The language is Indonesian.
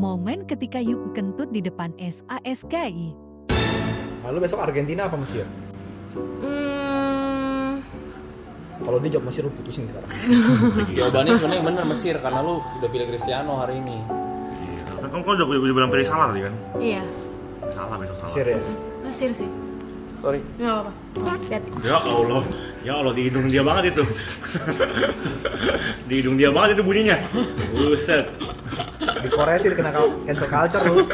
Momen ketika Yuk kentut di depan SASKI. Lalu besok Argentina apa Mesir? Kalau dia jawab Mesir lu putusin sekarang. Jawabannya sebenarnya bener Mesir karena lu udah pilih Cristiano hari ini. Iya. Kan kau udah bilang pilih salah tadi kan? Iya, Salah besok salah. Mesir ya. Mesir sih. Sorry. Nggak apa-apa. Hati-hati. Ya Allah di hidung dia banget itu. Di hidung dia banget itu bunyinya. Buset. Di Korea sih kena cancel culture lu.